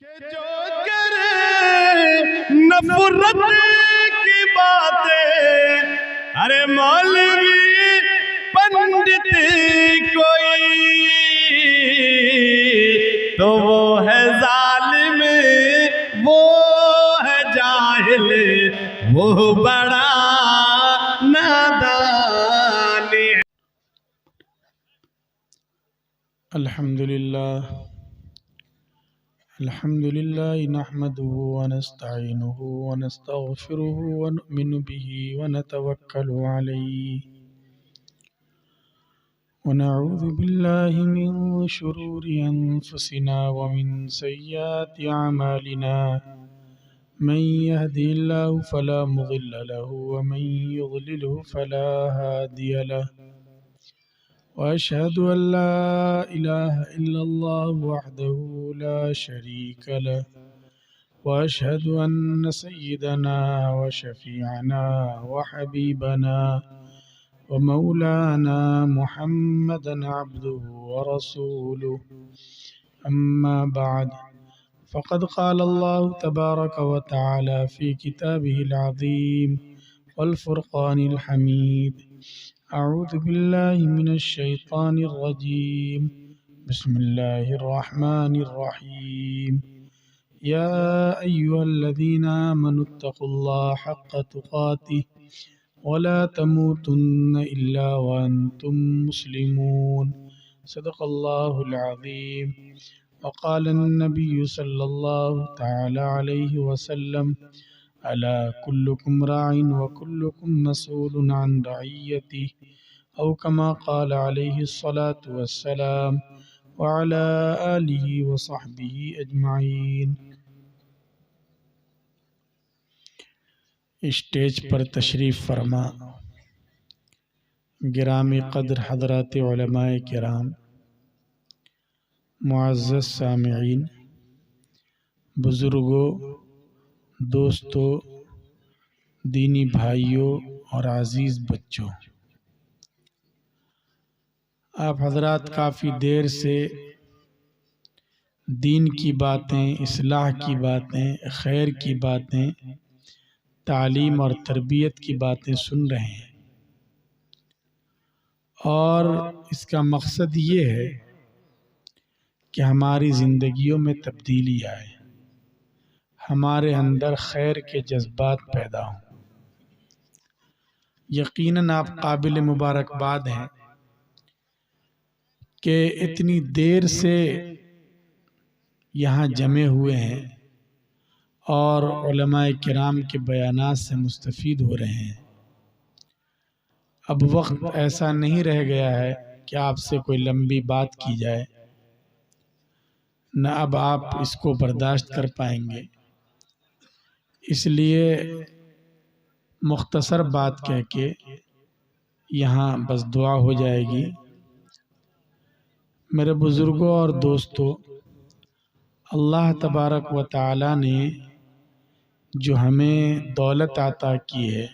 کہ جو کرے نفرت کی باتیں، ارے مولوی پنڈت کوئی تو وہ ہے ظالم، وہ ہے جاہل، وہ بڑا نادان ہے۔ الحمد لله نحمده ونستعينه ونستغفره ونؤمن به ونتوكل عليه ونعوذ بالله من شرور أنفسنا ومن سيئات أعمالنا، من يهده الله فلا مضل له ومن يضلله فلا هادي له، وأشهد أن لا إله إلا الله وحده لا شريك له، وأشهد أن سيدنا وشفيعنا وحبيبنا ومولانا محمدا عبده ورسوله، أما بعد، فقد قال الله تبارك وتعالى في كتابه العظيم والفرقان الحميد: أعوذ بالله من الشيطان الرجيم، بسم الله الرحمن الرحيم، يا أيها الذين آمنوا اتقوا الله حق تقاته ولا تموتن إلا وأنتم مسلمون، صدق الله العظيم. وقال النبي صلى الله تعالى عليه وسلم: ألا كلكم راع وكلكم مسؤول عن رعيته، أو كما قال عليه الصلاة والسلام، وعلى آله وصحبه أجمعين. اسٹیج پر تشریف فرما گرامی قدر حضرات علماء کرام، معزز سامعین، بزرگوں، دوستوں، دینی بھائیوں اور عزیز بچوں، آپ حضرات کافی دیر سے دین کی باتیں، اصلاح کی باتیں، خیر کی باتیں، تعلیم اور تربیت کی باتیں سن رہے ہیں، اور اس کا مقصد یہ ہے کہ ہماری زندگیوں میں تبدیلی آئے، ہمارے اندر خیر کے جذبات پیدا ہوں۔ یقیناً آپ قابل مبارکباد ہیں کہ اتنی دیر سے یہاں جمع ہوئے ہیں اور علماء کرام کے بیانات سے مستفید ہو رہے ہیں۔ اب وقت ایسا نہیں رہ گیا ہے کہ آپ سے کوئی لمبی بات کی جائے، نہ اب آپ اس کو برداشت کر پائیں گے، اس لیے مختصر بات کہہ کے یہاں بس دعا ہو جائے گی۔ میرے بزرگوں اور دوستوں، اللہ تبارک و تعالی نے جو ہمیں دولت عطا کی ہے،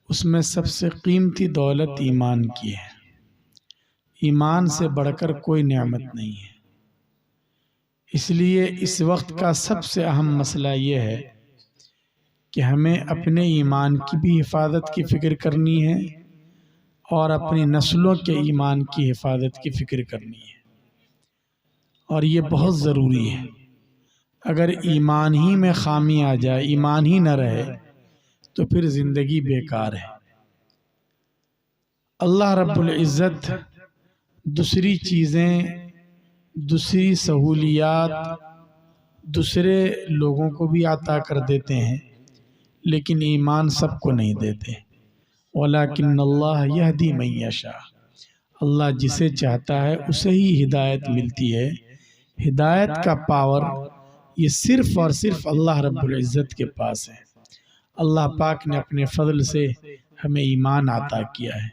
اس میں سب سے قیمتی دولت ایمان کی ہے۔ ایمان سے بڑھ کر کوئی نعمت نہیں ہے۔ اس لیے اس وقت کا سب سے اہم مسئلہ یہ ہے کہ ہمیں اپنے ایمان کی بھی حفاظت کی فکر کرنی ہے اور اپنی نسلوں کے ایمان کی حفاظت کی فکر کرنی ہے، اور یہ بہت ضروری ہے۔ اگر ایمان ہی میں خامی آ جائے، ایمان ہی نہ رہے، تو پھر زندگی بیکار ہے۔ اللہ رب العزت دوسری چیزیں، دوسری سہولیات دوسرے لوگوں کو بھی عطا کر دیتے ہیں، لیکن ایمان سب کو نہیں دیتے۔ وَلَكِنَّ اللَّهَ يَهْدِي مَن يَشَاءُ، اللہ جسے چاہتا ہے اسے ہی ہدایت ملتی ہے۔ ہدایت کا پاور یہ صرف اور صرف اللہ رب العزت کے پاس ہے۔ اللہ پاک نے اپنے فضل سے ہمیں ایمان عطا کیا ہے،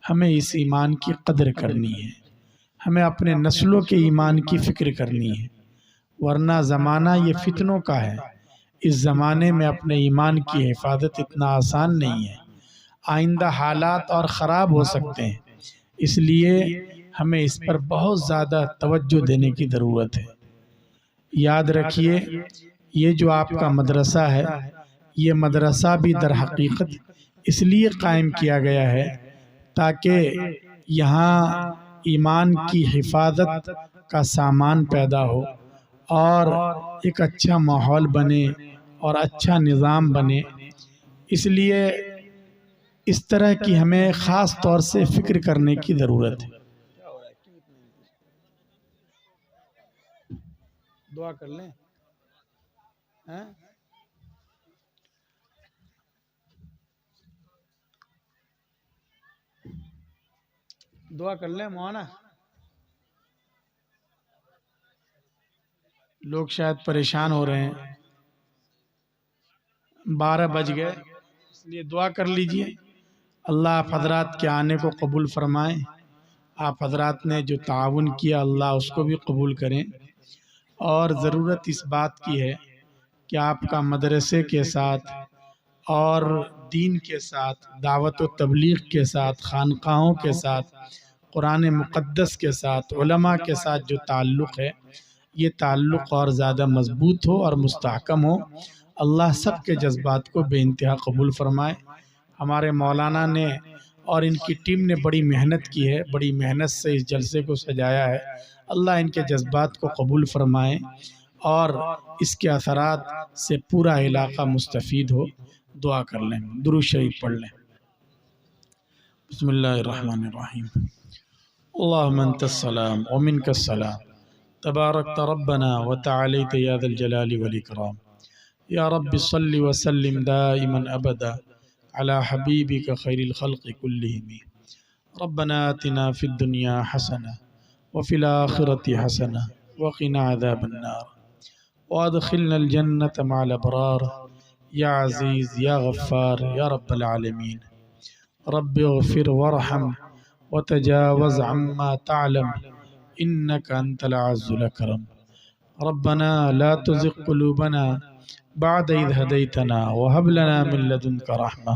ہمیں اس ایمان کی قدر کرنی ہے، ہمیں اپنے نسلوں کے ایمان کی فکر کرنی ہے، ورنہ زمانہ یہ فتنوں کا ہے۔ اس زمانے میں اپنے ایمان کی حفاظت اتنا آسان نہیں ہے، آئندہ حالات اور خراب ہو سکتے ہیں، اس لیے ہمیں اس پر بہت زیادہ توجہ دینے کی ضرورت ہے۔ یاد رکھیے یہ جو آپ کا مدرسہ ہے، یہ مدرسہ بھی در حقیقت اس لیے قائم کیا گیا ہے تاکہ یہاں ایمان کی حفاظت کا سامان پیدا ہو اور ایک اچھا ماحول بنے اور اچھا نظام بنے۔ اس لیے اس طرح کی ہمیں خاص طور سے فکر کرنے کی ضرورت ہے۔ دعا کر لیں۔ دعا کر لیں مولانا۔ لوگ شاید پریشان ہو رہے ہیں، 12 بج گئے، اس لیے دعا کر لیجئے۔ اللہ آپ حضرات کے آنے کو قبول فرمائیں۔ آپ حضرات نے جو تعاون کیا اللہ اس کو بھی قبول کریں، اور ضرورت اس بات کی ہے کہ آپ کا مدرسے کے ساتھ اور دین کے ساتھ، دعوت و تبلیغ کے ساتھ، خانقاہوں کے ساتھ، قرآن مقدس کے ساتھ، علماء کے ساتھ جو تعلق ہے، یہ تعلق اور زیادہ مضبوط ہو اور مستحکم ہو۔ اللہ سب کے جذبات کو بے انتہا قبول فرمائے۔ ہمارے مولانا نے اور ان کی ٹیم نے بڑی محنت کی ہے، بڑی محنت سے اس جلسے کو سجایا ہے۔ اللہ ان کے جذبات کو قبول فرمائے اور اس کے اثرات سے پورا علاقہ مستفید ہو۔ دعا کر لیں، درود شریف پڑھ لیں۔ بسم اللہ الرحمن الرحیم۔ اللہم انت السلام ومنک السلام، تبارکت ربنا وتعالیت یا ذا الجلال والاکرام۔ یا رب صلی وسلم دائما ابدا علی حبیبک خیر الخلق کلہم۔ ربنا آتنا فی الدنیا حسنہ وفی الآخرۃ حسنہ وقنا عذاب النار وادخلنا الجنة مع الابرار یا عزیز یا غفار یا رب العالمین۔ رب اغفر وارحم وتجاوز عما تعلم انك انت العز الاکرم۔ ربنا لا تزغ قلوبنا بعد اذ هديتنا وهب لنا من لدنك رحمة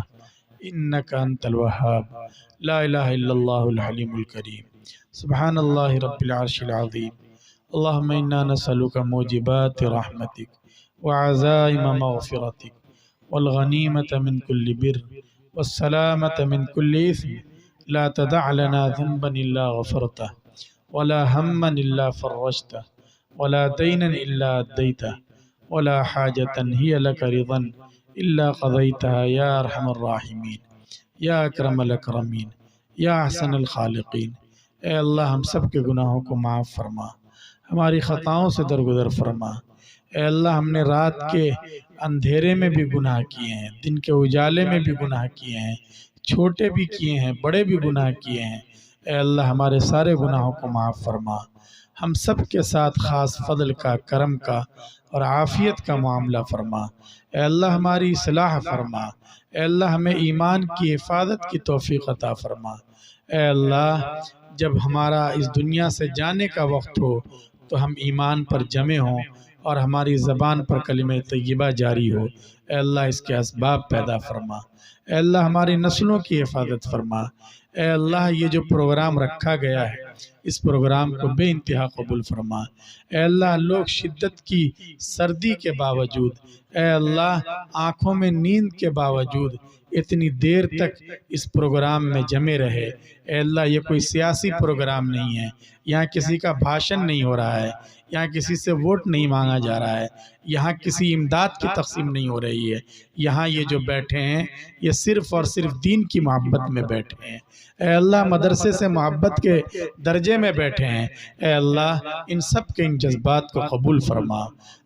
انك انت الوهاب۔ لا الہ الا اللہ الحلیم الکریم۔ سبحان اللہ رب العرش العظیم۔ اللہم انا نسألک موجبات رحمتک وعزائم مغفرتک والغنیمة من كل بر والسلامة من كل إثم لا تدع لنا ذنبا إلا غفرته ولا هما إلا فرجته ولا دينا إلا أديته ولا حاجة هي لك رضا إلا قضيتها يا أرحم الراحمين یا اکرم الاکرمین یا احسن الخالقین۔ اے اللہ ہم سب کے گناہوں کو معاف فرما، ہماری خطاؤں سے درگزر فرما۔ اے اللہ ہم نے رات کے اندھیرے میں بھی گناہ کیے ہیں، دن کے اجالے میں بھی گناہ کیے ہیں، چھوٹے بھی کیے ہیں، بڑے بھی گناہ کیے ہیں۔ اے اللہ ہمارے سارے گناہوں کو معاف فرما، ہم سب کے ساتھ خاص فضل کا، کرم کا اور عافیت کا معاملہ فرما۔ اے اللہ ہماری اصلاح فرما، اے اللہ ہمیں ایمان کی حفاظت کی توفیق عطا فرما۔ اے اللہ جب ہمارا اس دنیا سے جانے کا وقت ہو تو ہم ایمان پر جمع ہوں اور ہماری زبان پر کلمہ طیبہ جاری ہو۔ اے اللہ اس کے اسباب پیدا فرما۔ اے اللہ ہماری نسلوں کی حفاظت فرما۔ اے اللہ یہ جو پروگرام رکھا گیا ہے اس پروگرام کو بے انتہا قبول فرما۔ اے اللہ لوگ شدت کی سردی کے باوجود، اے اللہ آنکھوں میں نیند کے باوجود اتنی دیر تک اس پروگرام میں جمع رہے۔ اے اللہ یہ کوئی سیاسی پروگرام نہیں ہے، یہاں کسی کا بھاشن نہیں ہو رہا ہے، یہاں کسی سے ووٹ نہیں مانگا جا رہا ہے، یہاں کسی امداد کی تقسیم نہیں ہو رہی ہے۔ یہاں یہ جو بیٹھے ہیں یہ صرف اور صرف دین کی محبت میں بیٹھے ہیں۔ اے اللہ مدرسے سے محبت کے درجے میں بیٹھے ہیں۔ اے اللہ ان سب کے ان جذبات کو قبول فرما۔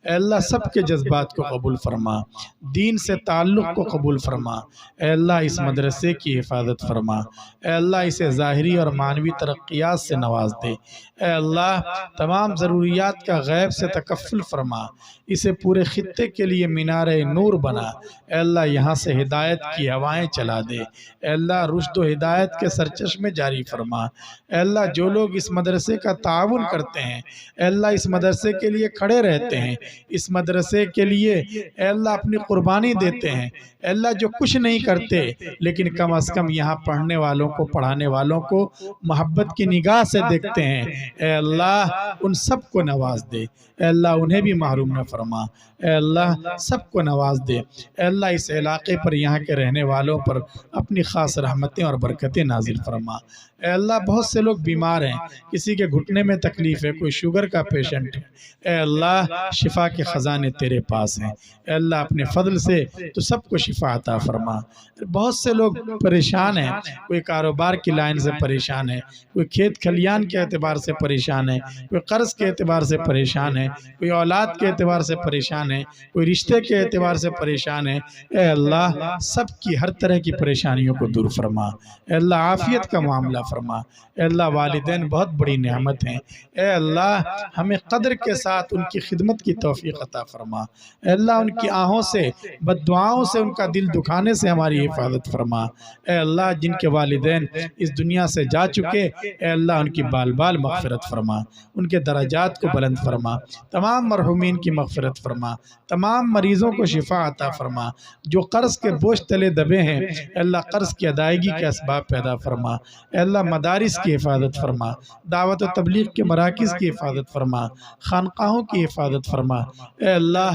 اے اللہ سب کے جذبات کو قبول فرما، دین سے تعلق کو قبول فرما۔ اے اللہ اس مدرسے کی حفاظت فرما۔ اے اللہ اسے ظاہری اور معنوی ترقیات سے نواز دے۔ اے اللہ تمام ضروریات کا غیب سے تکفل فرما، اسے پورے خطے کے لیے مینار نور بنا۔ اے اللہ یہاں سے ہدایت کی ہوائیں چلا دے۔ اے اللہ رشد و ہدایت کے سرچشمے میں جاری فرما۔ اے اللہ جو لوگ اس مدرسے کا تعاون کرتے ہیں، اے اللہ اس مدرسے کے لیے کھڑے رہتے ہیں، اس مدرسے کے لیے اے اللہ اپنی قربانی دیتے ہیں، اے اللہ جو کچھ نہیں کرتے لیکن کم از کم یہاں پڑھنے والوں کو پڑھانے والوں کو محبت کی نگاہ سے دیکھتے ہیں، اے اللہ ان سب کو نواز دے، اے اللہ انہیں بھی محروم نہ فرما، اے اللہ سب کو نواز دے، اے اللہ اس علاقے پر یہاں کے رہنے والوں پر اپنی خاص رحمتیں اور برکتیں نازل فرما۔ اے اللہ بہت سے لوگ بیمار ہیں، کسی کے گھٹنے میں تکلیف ہے، کوئی شوگر کا پیشنٹ ہے، اے اللہ شفا کے خزانے تیرے پاس ہیں، اے اللہ اپنے فضل سے تو سب کو شفا عطا فرما۔ بہت سے لوگ پریشان ہیں، کوئی کاروبار کی لائن سے پریشان ہے، کوئی کھیت کھلیان کے اعتبار سے پریشان ہے، کوئی قرض کے اعتبار سے پریشان ہے، کوئی اولاد کے اعتبار سے پریشان ہے، کوئی رشتے کے اعتبار سے پریشان ہے، اے اللہ سب کی ہر طرح کی پریشانیوں کو دور فرما، اے اللہ عافیت کا معاملہ فرما، اے اللہ والدین بہت بڑی نعمت ہیں، اے اللہ ہمیں قدر کے ساتھ ان کی خدمت کی توفیق عطا فرما، اے اللہ ان کی آہوں سے بد دعاؤں سے ان کا دل دکھانے سے ہماری حفاظت فرما، اے اللہ جن کے والدین اس دنیا سے جا چکے اے اللہ ان کی بال بال مغفرت فرما، ان کے درجات کو بلند فرما، تمام مرحومین کی مغفرت فرما، تمام مریضوں کو شفا عطا فرما، جو قرض کے بوجھ تلے دبے ہیں اے اللہ قرض کی ادائیگی کے اسباب پیدا فرما، اے اللہ مدارس کی حفاظت فرما، دعوت و تبلیغ کے مراکز کی حفاظت فرما، خانقاہوں کی حفاظت فرما، اے اللہ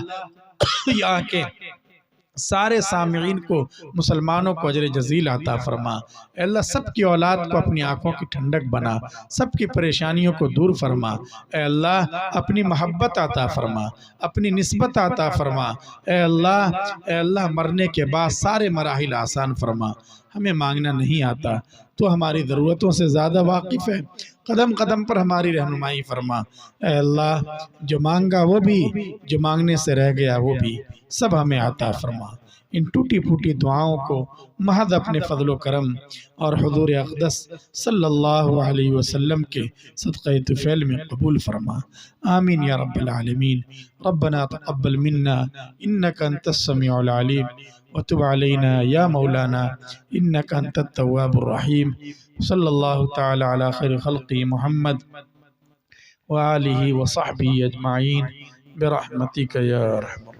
یہاں کے سارے سامعین کو مسلمانوں کو اجر جزیل عطا فرما، اے اللہ سب کی اولاد کو اپنی آنکھوں کی ٹھنڈک بنا، سب کی پریشانیوں کو دور فرما، اے اللہ اپنی محبت عطا فرما، اپنی نسبت عطا فرما، اے اللہ مرنے کے بعد سارے مراحل آسان فرما، ہمیں مانگنا نہیں آتا، تو ہماری ضرورتوں سے زیادہ واقف ہے، قدم قدم پر ہماری رہنمائی فرما، اے اللہ جو مانگا وہ بھی، جو مانگنے سے رہ گیا وہ بھی، سب ہمیں عطا فرما۔ ان ٹوٹی پھوٹی دعاؤں کو محض اپنے فضل و کرم اور حضور اقدس صلی اللہ علیہ وسلم کے صدقہ طفیل میں قبول فرما، آمین یا رب العالمین۔ ربنا تقبل منا انک انت السمیع العلیم وتب علینا یا مولانا انک انت التواب الرحیم۔ صلی اللہ تعالی علی خیر خلقی محمد وآلہ وصحبہ اجمعین برحمتک یا ارحم